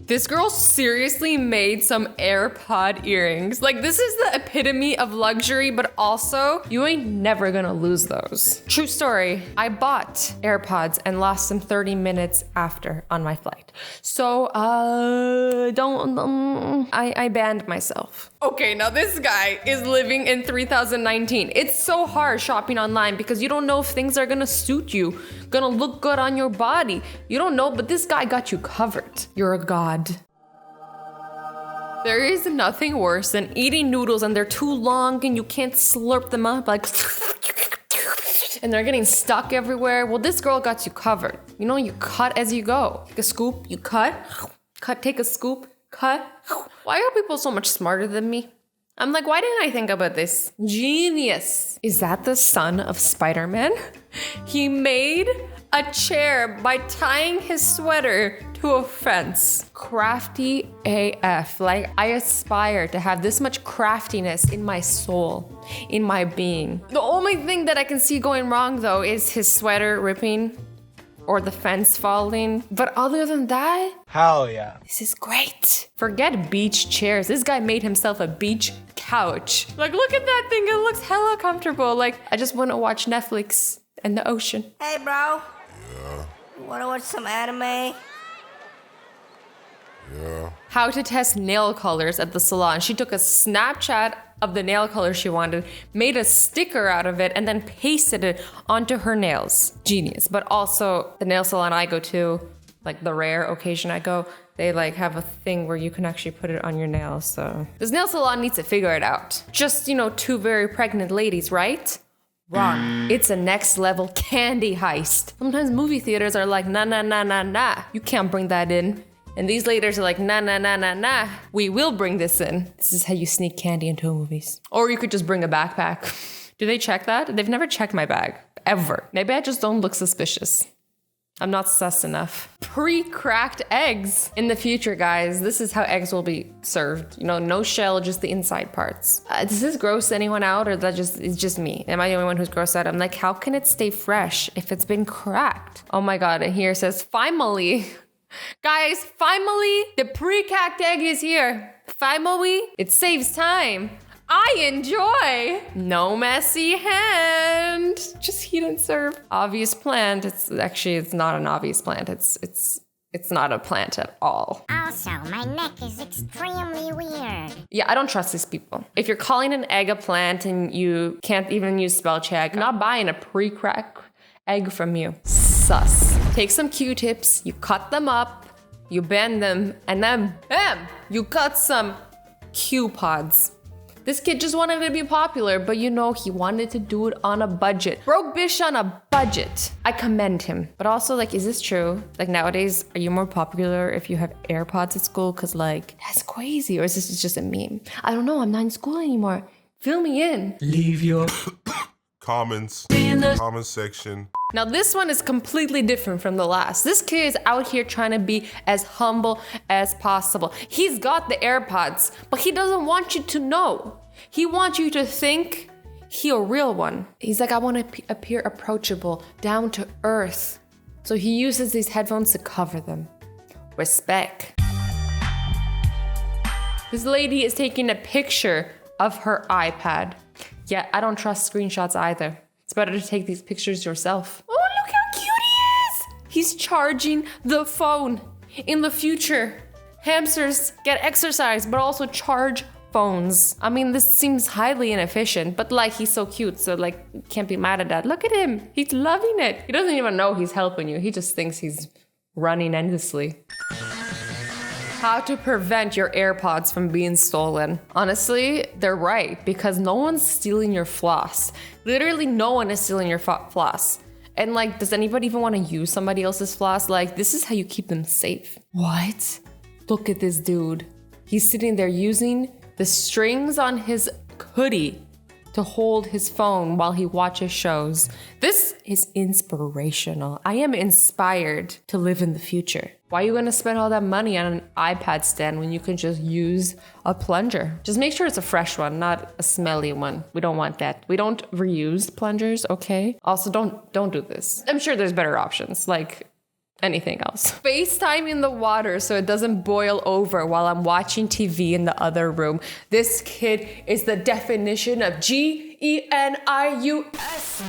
This girl seriously made some AirPod earrings. Like, this is the epitome of luxury, but also you ain't never gonna lose those. True story. I bought AirPods and lost them 30 minutes after on my flight. So, I banned myself. Okay, now this guy is living in 3019. It's so hard shopping online because you don't know if things are gonna suit you, gonna look good on your body. You don't know, but this guy got you covered. You're a god. There is nothing worse than eating noodles and they're too long and you can't slurp them up, like, and they're getting stuck everywhere. Well, this girl got you covered. You know, you cut as you go. Take a scoop, you cut, take a scoop, cut. Why are people so much smarter than me? I'm like, why didn't I think about this? Genius. Is that the son of Spider-Man? He made a chair by tying his sweater to a fence. Crafty AF. Like, I aspire to have this much craftiness in my soul, in my being. The only thing that I can see going wrong, though, is his sweater ripping or the fence falling. But other than that, hell yeah. This is great. Forget beach chairs. This guy made himself a beach couch. Like, look at that thing. It looks hella comfortable. Like, I just want to watch Netflix and the ocean. Hey, bro. Yeah. You want to watch some anime? Yeah. How to test nail colors at the salon. She took a Snapchat of the nail color she wanted, made a sticker out of it, and then pasted it onto her nails. Genius. But also, the nail salon I go to, like the rare occasion I go, they like have a thing where you can actually put it on your nails. So this nail salon needs to figure it out. Just, you know, two very pregnant ladies, right? Wrong. It's a next level candy heist. Sometimes movie theaters are like, nah. You can't bring that in. And these ladies are like, nah. We will bring this in. This is how you sneak candy into movies. Or you could just bring a backpack. Do they check that? They've never checked my bag. Ever. Maybe I just don't look suspicious. I'm not sus enough. Pre-cracked eggs. In the future, guys, this is how eggs will be served. You know, no shell, just the inside parts. Does this gross anyone out, or that it's just me? Am I the only one who's grossed out? I'm like, how can it stay fresh if it's been cracked? Oh my God, and here it says, finally. Guys, finally, the pre-cracked egg is here. Finally, it saves time. I enjoy. No messy hand. Just heat and serve. Obvious plant. It's not an obvious plant. It's not a plant at all. Also, my neck is extremely weird. Yeah, I don't trust these people. If you're calling an egg a plant and you can't even use spell check, I'm not buying a pre-cracked egg from you. Sus. Take some Q-tips, you cut them up, you bend them, and then bam, you cut some Q-pods. This kid just wanted to be popular, but you know, he wanted to do it on a budget. Broke bitch on a budget. I commend him. But also, like, is this true? Like, nowadays, are you more popular if you have AirPods at school? Cause like, that's crazy. Or is this just a meme? I don't know, I'm not in school anymore. Fill me in. Leave your comments, comment section. Now this one is completely different from the last. This kid is out here trying to be as humble as possible. He's got the AirPods, but he doesn't want you to know. He wants you to think he a real one. He's like, I want to appear approachable, down to earth. So he uses these headphones to cover them. Respect. This lady is taking a picture of her iPad. Yeah, I don't trust screenshots either. It's better to take these pictures yourself. Oh, look how cute he is! He's charging the phone. In the future, hamsters get exercise, but also charge phones. I mean, this seems highly inefficient, but like, he's so cute, so like, can't be mad at that. Look at him, he's loving it. He doesn't even know he's helping you. He just thinks he's running endlessly. How to prevent your AirPods from being stolen. Honestly, they're right, because no one's stealing your floss. Literally no one is stealing your floss. And like, does anybody even want to use somebody else's floss? Like, this is how you keep them safe. What? Look at this dude. He's sitting there using the strings on his hoodie to hold his phone while he watches shows. This is inspirational. I am inspired to live in the future. Why are you gonna spend all that money on an iPad stand when you can just use a plunger? Just make sure it's a fresh one, not a smelly one. We don't want that. We don't reuse plungers, okay? Also, don't do this. I'm sure there's better options, like anything else. FaceTime in the water so it doesn't boil over while I'm watching TV in the other room. This kid is the definition of GENIUS.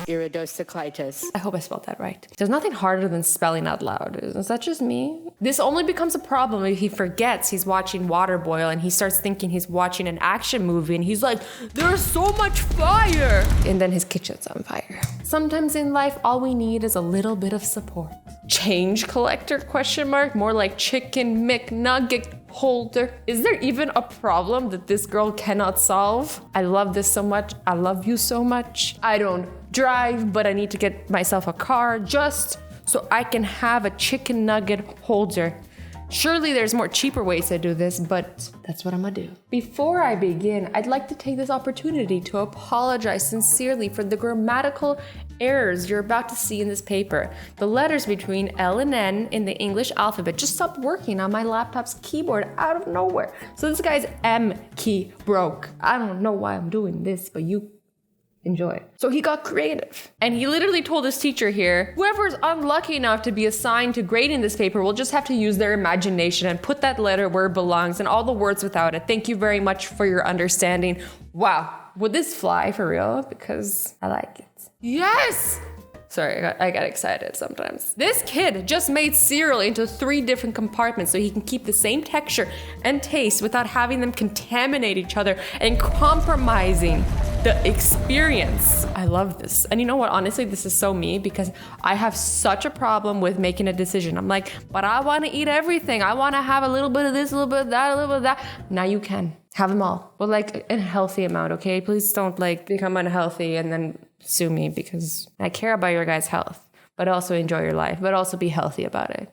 Iridocyclitis. I hope I spelled that right. There's nothing harder than spelling out loud. Is that just me? This only becomes a problem if he forgets he's watching water boil and he starts thinking he's watching an action movie and he's like, there's so much fire! And then his kitchen's on fire. Sometimes in life, all we need is a little bit of support. Change collector, question mark? More like chicken McNugget holder. Is there even a problem that this girl cannot solve? I love this so much. I love you so much. I don't drive, but I need to get myself a car just so I can have a chicken nugget holder. Surely there's more cheaper ways to do this, but that's what I'm gonna do. Before I begin, I'd like to take this opportunity to apologize sincerely for the grammatical errors you're about to see in this paper. The letters between L and N in the English alphabet just stopped working on my laptop's keyboard out of nowhere. So this guy's M key broke. I don't know why I'm doing this, but you enjoy. So he got creative. And he literally told his teacher here, whoever's unlucky enough to be assigned to grading this paper will just have to use their imagination and put that letter where it belongs and all the words without it. Thank you very much for your understanding. Wow, would this fly for real? Because I like it. Yes! Sorry, I got excited sometimes. This kid just made cereal into 3 different compartments so he can keep the same texture and taste without having them contaminate each other and compromising the experience. I love this. And you know what? Honestly, this is so me because I have such a problem with making a decision. I'm like, but I want to eat everything. I want to have a little bit of this, a little bit of that, a little bit of that. Now you can. Have them all. But like in a healthy amount, okay? Please don't like become unhealthy and then sue me because I care about your guys' health, but also enjoy your life, but also be healthy about it.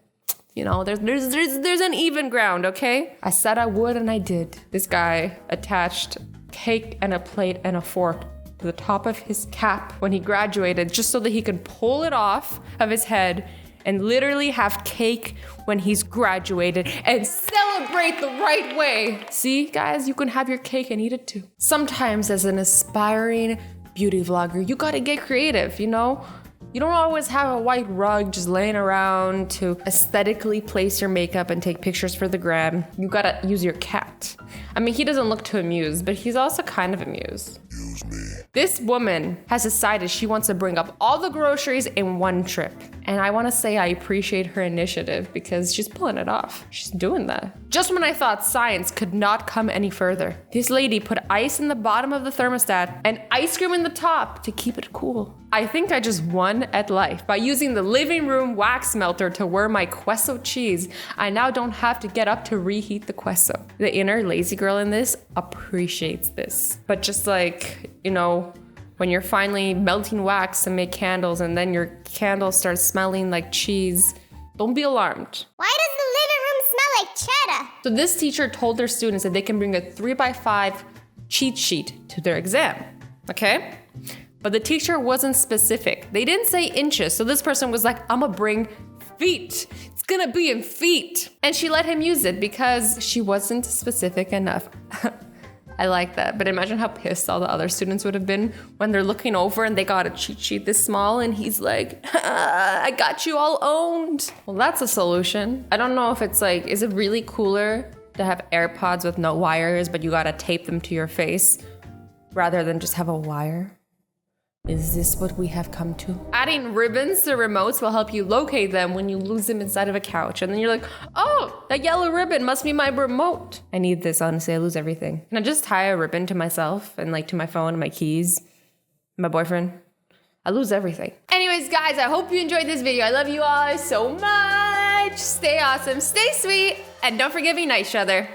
You know, there's an even ground, okay? I said I would and I did. This guy attached cake and a plate and a fork to the top of his cap when he graduated just so that he could pull it off of his head and literally have cake when he's graduated and celebrate the right way. See, guys, you can have your cake and eat it too. Sometimes as an aspiring beauty vlogger, you gotta get creative, you know? You don't always have a white rug just laying around to aesthetically place your makeup and take pictures for the gram. You gotta use your cat. I mean, he doesn't look too amused, but he's also kind of amused. Use me. This woman has decided she wants to bring up all the groceries in one trip. And I wanna say I appreciate her initiative because she's pulling it off. She's doing that. Just when I thought science could not come any further, this lady put ice in the bottom of the thermostat and ice cream in the top to keep it cool. I think I just won at life. By using the living room wax melter to wear my queso cheese, I now don't have to get up to reheat the queso. The inner lazy girl in this appreciates this. But just like, you know, when you're finally melting wax to make candles and then your candle starts smelling like cheese, don't be alarmed. Why does the living room smell like cheddar? So this teacher told their students that they can bring a 3x5 cheat sheet to their exam, okay? But the teacher wasn't specific. They didn't say inches, so this person was like, I'm gonna bring feet. It's gonna be in feet. And she let him use it because she wasn't specific enough. I like that, but imagine how pissed all the other students would have been when they're looking over and they got a cheat sheet this small and he's like, I got you all owned. Well, that's a solution. I don't know if it's like, is it really cooler to have AirPods with no wires, but you gotta tape them to your face rather than just have a wire? Is this what we have come to? Adding ribbons to remotes will help you locate them when you lose them inside of a couch. And then you're like, oh, that yellow ribbon must be my remote. I need this, honestly, I lose everything. Can I just tie a ribbon to myself and like to my phone and my keys, my boyfriend? I lose everything. Anyways, guys, I hope you enjoyed this video. I love you all so much. Stay awesome, stay sweet, and don't forget to be nice to each other.